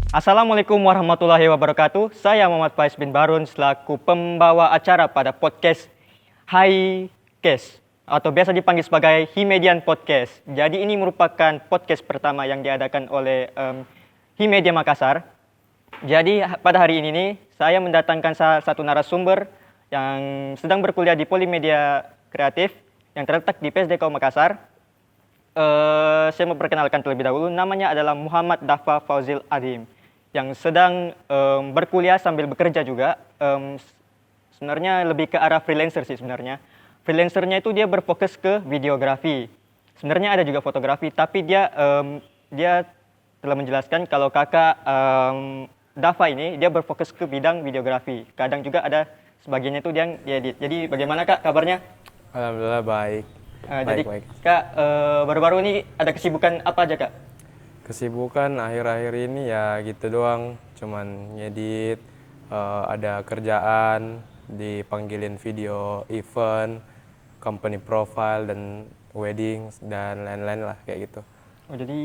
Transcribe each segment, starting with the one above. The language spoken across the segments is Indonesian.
Assalamualaikum warahmatullahi wabarakatuh. Saya Muhammad Faiz bin Barun selaku pembawa acara pada podcast Highcast atau biasa dipanggil sebagai Himedian Podcast. Jadi ini merupakan podcast pertama yang diadakan oleh Himedia Makassar. Jadi pada hari ini nih, saya mendatangkan salah satu narasumber yang sedang berkuliah di Polimedia Kreatif yang terletak di PSDK Makassar. Saya mau perkenalkan terlebih dahulu, namanya adalah Muhammad Dafa Fauzil Adhim yang sedang berkuliah sambil bekerja juga. Sebenarnya lebih ke arah freelancer sih sebenarnya. Freelancernya itu dia berfokus ke videografi. Sebenarnya ada juga fotografi, tapi dia telah menjelaskan kalau kakak Dafa ini dia berfokus ke bidang videografi. Kadang juga ada sebagiannya itu dia edit. Jadi bagaimana kak kabarnya? Alhamdulillah baik. Jadi Baik. kak baru-baru ini ada kesibukan apa aja kak? Kesibukan akhir-akhir ini ya gitu doang, cuman ngedit, ada kerjaan, dipanggilin video event, company profile dan wedding dan lain-lain lah kayak gitu. Oh, jadi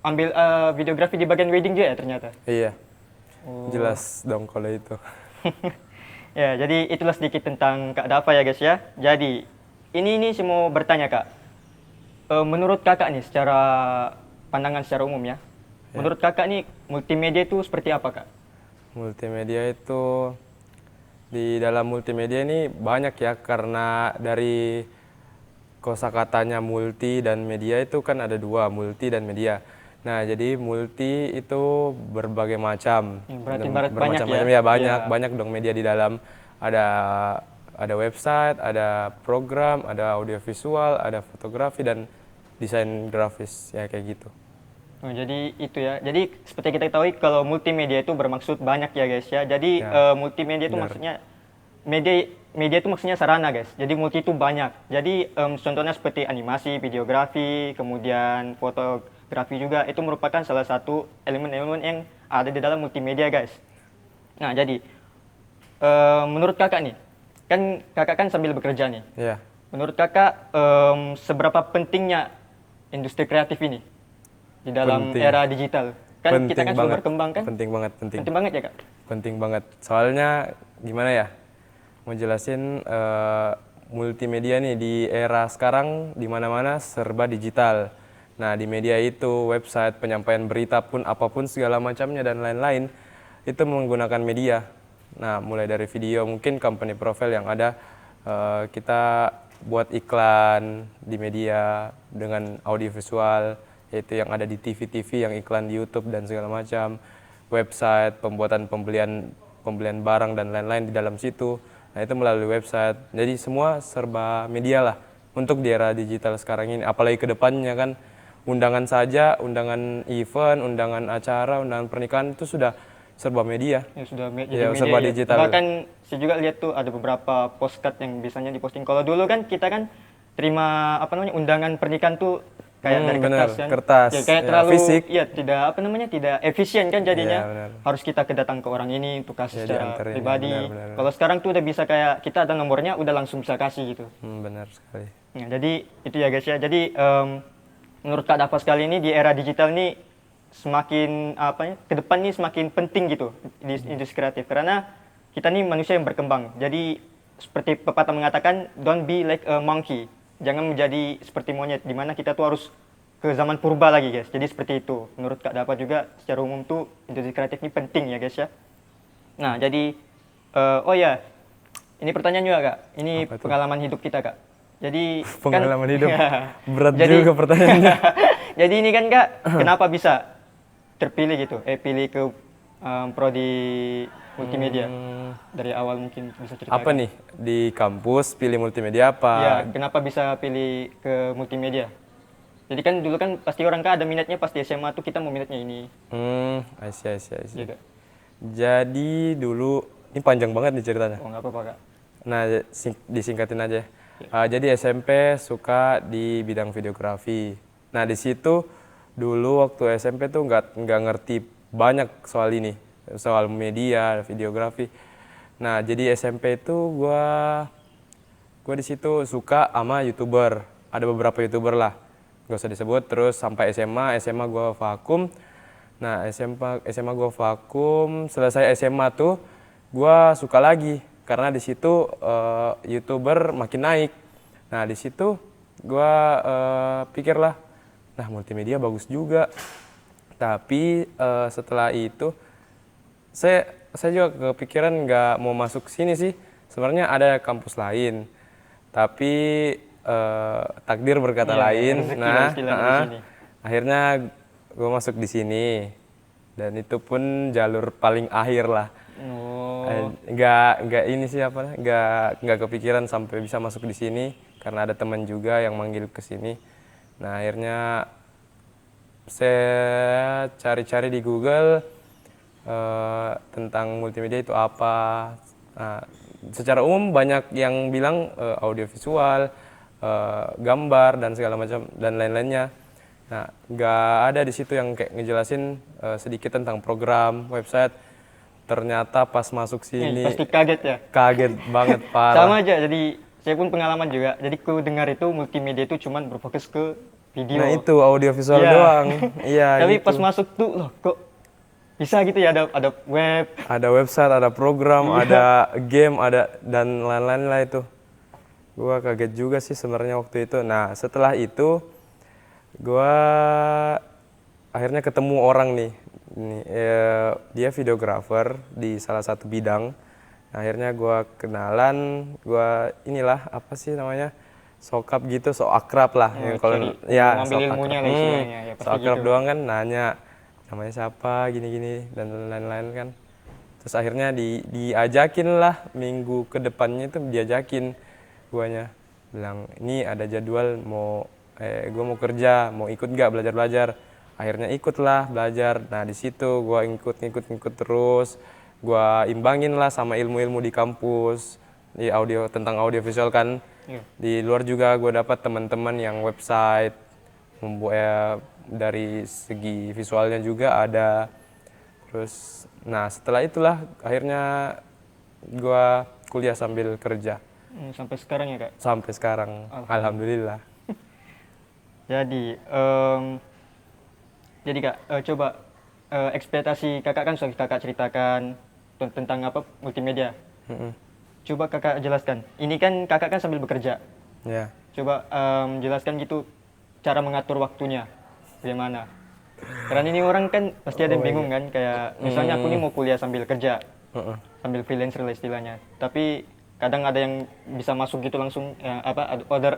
ambil videografi di bagian wedding juga ya ternyata? Iya, Oh. jelas dong kalau itu. Ya, jadi itulah sedikit tentang Kak Dafa ya guys ya. Jadi, ini saya mau bertanya Kak. Menurut Kakak nih secara pandangan secara umum ya. Menurut Kakak nih multimedia itu seperti apa Kak? Multimedia itu, di dalam multimedia ini banyak ya, karena dari kosakatanya multi dan media itu kan ada dua, multi dan media. Nah, jadi multi itu berbagai macam. Berarti banyak Bermacam-macam ya? ya, banyak, Iya. banyak dong media di dalam. Ada ada website, ada program, ada audiovisual, ada fotografi dan desain grafis ya kayak gitu. Oh, jadi itu ya. Jadi seperti kita ketahui kalau multimedia itu bermaksud banyak ya guys ya. Jadi Ya, multimedia itu benar. maksudnya media itu maksudnya sarana guys. Jadi multi itu banyak. Jadi contohnya seperti animasi, videografi, kemudian fotografi juga itu merupakan salah satu elemen-elemen yang ada di dalam multimedia guys. Nah jadi menurut kakak nih, kan kakak kan sambil bekerja nih. Ya, Menurut kakak seberapa pentingnya industri kreatif ini di dalam penting. era digital? Kan kita Penting kan sudah banget. berkembang kan? Penting banget, penting. Penting banget ya kak? Penting banget. Soalnya gimana ya? Mau jelasin, multimedia nih di era sekarang di mana-mana serba digital. Nah, di media itu website, penyampaian berita pun apapun segala macamnya dan lain-lain itu menggunakan media. Nah, mulai dari video mungkin company profile yang ada, kita buat iklan di media dengan audiovisual, yaitu yang ada di TV-TV, yang iklan di YouTube dan segala macam, website, pembuatan pembelian barang dan lain-lain di dalam situ. Nah, itu melalui website. Jadi semua serba media lah untuk di era digital sekarang ini. Apalagi ke depannya kan, undangan saja, undangan event, undangan acara, undangan pernikahan itu sudah serba media. Ya sudah Ya, jadi media serba ya. digital. Bahkan saya juga lihat tuh ada beberapa postcard yang biasanya diposting. Kalau dulu kan kita kan terima apa namanya undangan pernikahan tuh kayak dari Bener, kertas kan. kertas. Ya kayak Ya, terlalu fisik. ya tidak apa namanya tidak efisien kan jadinya. Ya, benar. Harus kita kedatang ke orang ini untuk kasih Ya, secara dianterin, ya, pribadi. benar. Kalau sekarang tuh udah bisa kayak kita ada nomornya udah langsung bisa kasih gitu. Benar sekali. Nah, jadi itu ya guys ya. Jadi menurut Kak Dafa sekali ini di era digital ini semakin apa ya ke depan nih semakin penting gitu di industri kreatif karena kita nih manusia yang berkembang. Jadi seperti pepatah mengatakan don't be like a monkey. Jangan menjadi seperti monyet di mana kita tuh harus ke zaman purba lagi guys. Jadi seperti itu. Menurut Kak Dafa juga secara umum tuh industri kreatif ini penting ya guys ya. Nah, jadi oh ya, ini pertanyaan juga Kak. Ini Apa tuh? pengalaman hidup kita Kak. Jadi Pengalaman hidup. Ya. Berat Jadi- juga pertanyaannya. Jadi ini kan Kak, kenapa bisa terpilih gitu? Pilih ke prodi multimedia. Dari awal mungkin bisa ceritakan. Apa nih? Di kampus pilih multimedia Ya, apa? kenapa bisa pilih ke multimedia? Jadi kan dulu kan pasti orang Kak ada minatnya pas di SMA tuh kita mau minatnya ini. I see. Iya Kak. Jadi dulu, ini panjang banget nih ceritanya. Oh nggak apa-apa Kak. Nah, disingkatin aja. Jadi SMP suka di bidang videografi. Nah, di situ dulu waktu SMP tuh nggak ngerti banyak soal ini, soal media, videografi. Nah, jadi SMP itu gua di situ suka sama YouTuber. Ada beberapa YouTuber lah, nggak usah disebut. Terus sampai SMA gua vakum. Nah, SMA gue vakum, selesai SMA tuh gue suka lagi karena di situ YouTuber makin naik. Nah, di situ gue pikirlah, nah multimedia bagus juga. Tapi setelah itu saya juga kepikiran nggak mau masuk sini sih. Sebenarnya ada kampus lain, tapi takdir berkata Iya, lain. rezeki lah Nah, istilahnya di sini. akhirnya gue masuk di sini dan itu pun jalur paling akhir lah. Oh, Nggak ini sih apa, nggak kepikiran sampai bisa masuk di sini karena ada teman juga yang manggil ke sini. Nah, akhirnya saya cari-cari di Google tentang multimedia itu apa. Nah, secara umum banyak yang bilang audiovisual, gambar dan segala macam dan lain-lainnya. Nah, nggak ada di situ yang kayak ngejelasin sedikit tentang program, website. Ternyata pas masuk sini pasti kaget ya. kaget banget parah. Sama aja, jadi saya pun pengalaman juga. Jadi ku dengar itu multimedia itu cuman berfokus ke video. Nah, itu audiovisual Iya. doang. Iya, Tapi gitu. pas masuk tuh, loh kok bisa gitu ya, ada web. Ada website, ada program, ada game, ada dan lain-lain lah itu. Gua kaget juga sih sebenarnya waktu itu. Nah, setelah itu gua akhirnya ketemu orang nih. Dia videografer di salah satu bidang. Nah, akhirnya gua kenalan, gua inilah apa sih namanya? Sokap gitu, so akrab lah. Yang kalau ya ngambil sok ilmunya akrab. lah istilahnya, ya So pasti akrab gitu. doang kan nanya namanya siapa gini-gini dan lain-lain kan. Terus akhirnya diajakin lah minggu ke depannya itu diajakin guanya bilang ini ada jadwal gua mau kerja mau ikut nggak belajar. Akhirnya ikutlah belajar. Nah, di situ gua ngikut terus gua imbangin lah sama ilmu-ilmu di kampus di tentang audiovisual kan. Iya. Di luar juga gue dapat teman-teman yang website membuat dari segi visualnya juga ada. Terus, nah setelah itulah akhirnya gue kuliah sambil kerja Sampai sekarang ya kak. sampai sekarang. Alhamdulillah. Jadi, kak, coba ekspektasi kakak kan sudah kakak ceritakan tentang apa multimedia. Mm-mm. Coba kakak jelaskan. Ini kan kakak kan sambil bekerja. Ya. Coba jelaskan gitu cara mengatur waktunya. Bagaimana? Karena ini orang kan pasti ada yang bingung kan. Kayak misalnya aku nih mau kuliah sambil kerja. Mm-mm. Sambil freelancer lah istilahnya. Tapi kadang ada yang bisa masuk gitu langsung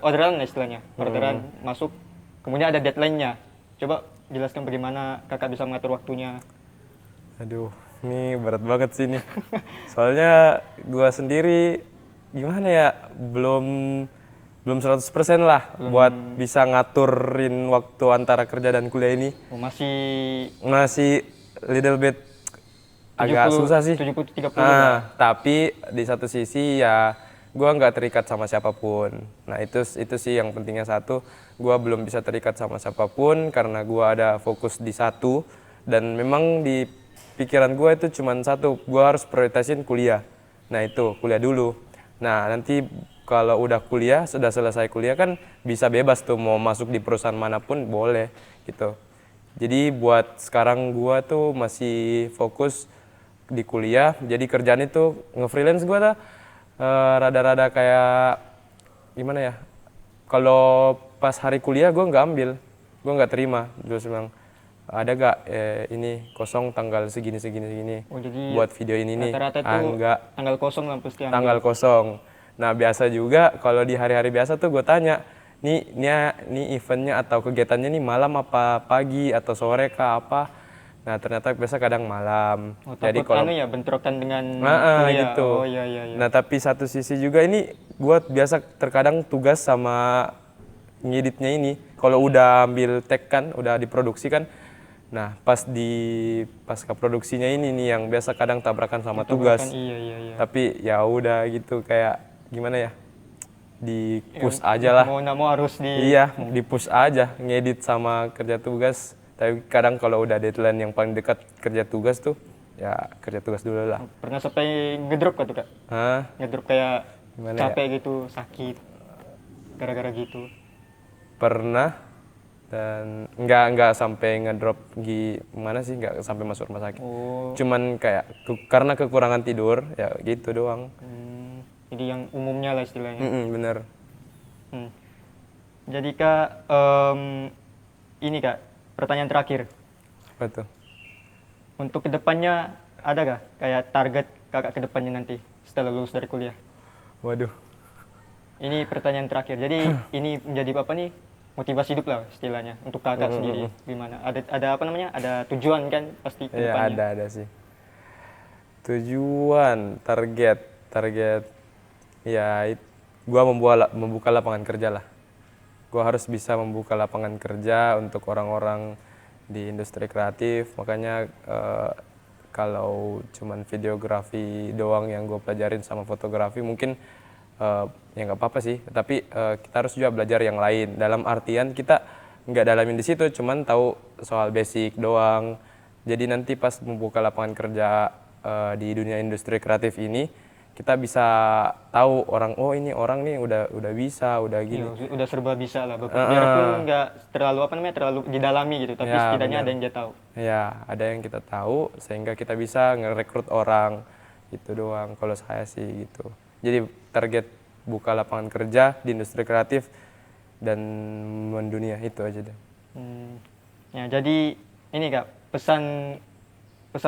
orderan lah istilahnya. Orderan masuk. Kemudian ada deadline-nya. Coba jelaskan bagaimana kakak bisa mengatur waktunya. Aduh, ini berat banget sih ini. Soalnya gua sendiri gimana ya, belum 100% lah buat bisa ngaturin waktu antara kerja dan kuliah ini. Masih little bit agak 70, susah sih. 70-30. Tapi di satu sisi ya gua nggak terikat sama siapapun. Nah, itu sih yang pentingnya satu, gua belum bisa terikat sama siapapun karena gua ada fokus di satu dan memang di pikiran gue itu cuma satu, gue harus prioritasin kuliah. Nah, itu kuliah dulu. Nah, nanti kalau udah kuliah, sudah selesai kuliah kan bisa bebas tuh mau masuk di perusahaan manapun boleh gitu. Jadi buat sekarang gue tuh masih fokus di kuliah. Jadi kerjaan itu nge-freelance gue tuh rada-rada kayak gimana ya? Kalau pas hari kuliah gue nggak ambil, gue nggak terima. Terus bilang ada gak ini kosong tanggal segini Oh, jadi buat video ini nih. rata-rata itu Enggak, tanggal kosong lah pasti ambil. tanggal kosong. Nah, biasa juga kalau di hari-hari biasa tuh gue tanya nih eventnya atau kegiatannya nih malam apa pagi atau sore kah apa. Nah, ternyata biasa kadang malam. Oh, Jadi takut kalau bentrokan dengan kuliah. gitu. Oh iya iya iya. Nah, tapi satu sisi juga ini gue biasa terkadang tugas sama ngeditnya ini. Kalau udah ambil tag kan, udah diproduksi kan. Nah, pasca produksinya ini nih yang biasa kadang tabrakan sama tugas. Iya iya iya. Tapi ya udah gitu kayak gimana ya? Di push aja lah. Mau nggak mau harus di. Iya, di push aja ngedit sama kerja tugas. Tapi kadang kalau udah deadline yang paling dekat kerja tugas tuh, ya kerja tugas dulu lah. Pernah sampai ngedrop gak tuh kak? Hah? Ngedrop kayak Gimana capek gitu, sakit, gara-gara gitu. Pernah, dan nggak sampai ngedrop gimana sih, nggak sampai masuk rumah sakit. Oh. Cuman kayak karena kekurangan tidur ya gitu doang. Jadi yang umumnya lah istilahnya. Bener. Hmm. Jadi Kak, ini Kak, pertanyaan terakhir. Apa tuh? Untuk kedepannya ada gak kayak target Kakak kedepannya nanti setelah lulus dari kuliah? Waduh. Ini pertanyaan terakhir. Jadi ini menjadi apa nih? Motivasi hidup lah istilahnya untuk Kakak sendiri. Gimana? Ada apa namanya? Ada tujuan kan pasti Ya kedepannya? ada sih. Tujuan, target ya gua membuka lapangan kerja lah. Gua harus bisa membuka lapangan kerja untuk orang-orang di industri kreatif. Makanya kalau cuman videografi doang yang gue pelajarin sama fotografi mungkin ya nggak apa-apa sih, tapi kita harus juga belajar yang lain, dalam artian kita nggak dalamin di situ, cuman tahu soal basic doang. Jadi nanti pas membuka lapangan kerja di dunia industri kreatif ini, kita bisa tahu orang, oh ini orang nih udah bisa, udah gini. Iya, udah serba bisa lah. Biarpun nggak terlalu apa namanya terlalu didalami gitu, tapi Ya, setidaknya benar. ada yang dia tahu. Ya, ada yang kita tahu sehingga kita bisa ngerekrut orang. Itu doang kalau saya sih gitu. Jadi target buka lapangan kerja di industri kreatif dan mendunia itu aja deh. Ya, jadi ini Kak, pesan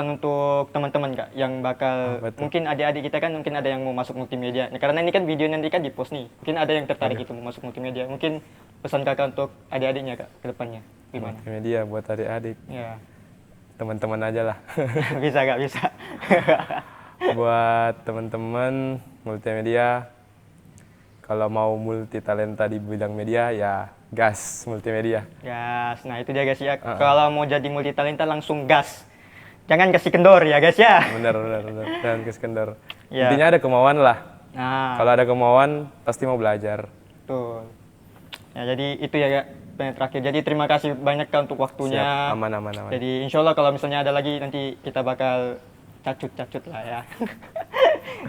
untuk teman-teman Kak yang bakal Betul. mungkin adik-adik kita kan mungkin ada yang mau masuk multimedia. Nah, karena ini kan video nanti kan di post nih. Mungkin ada yang tertarik itu mau masuk multimedia. Mungkin pesan Kakak untuk adik-adiknya Kak ke depannya gimana? Media buat adik-adik, Ya. teman-teman aja lah. Bisa Kak, bisa. Buat teman-teman multimedia, kalau mau multi talenta di bidang media ya gas multimedia. Gas. Nah, itu dia guys ya. Kalau mau jadi multi talenta langsung gas. Jangan kasih kendor ya guys ya. Benar. Dan kendor. Ya. Intinya ada kemauan lah. Nah, Kalau ada kemauan pasti mau belajar. betul. Ya, jadi itu ya Kak, pertanyaan terakhir. Jadi terima kasih banyak Kak untuk waktunya. Siap, aman. Jadi insya Allah kalau misalnya ada lagi nanti kita bakal cacut lah ya.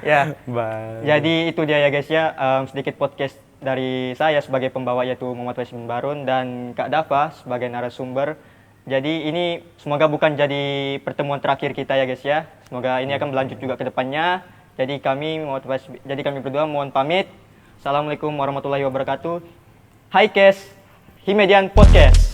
Ya. Bye. Jadi itu dia ya guys ya, sedikit podcast dari saya sebagai pembawa yaitu Muhammad Faiz bin Barun dan Kak Dafa sebagai narasumber. Jadi ini semoga bukan jadi pertemuan terakhir kita ya guys ya. Semoga ini akan berlanjut juga ke depannya. Jadi kami berdua mohon pamit. Assalamualaikum warahmatullahi wabarakatuh. Hi Kes, Himedian Podcast.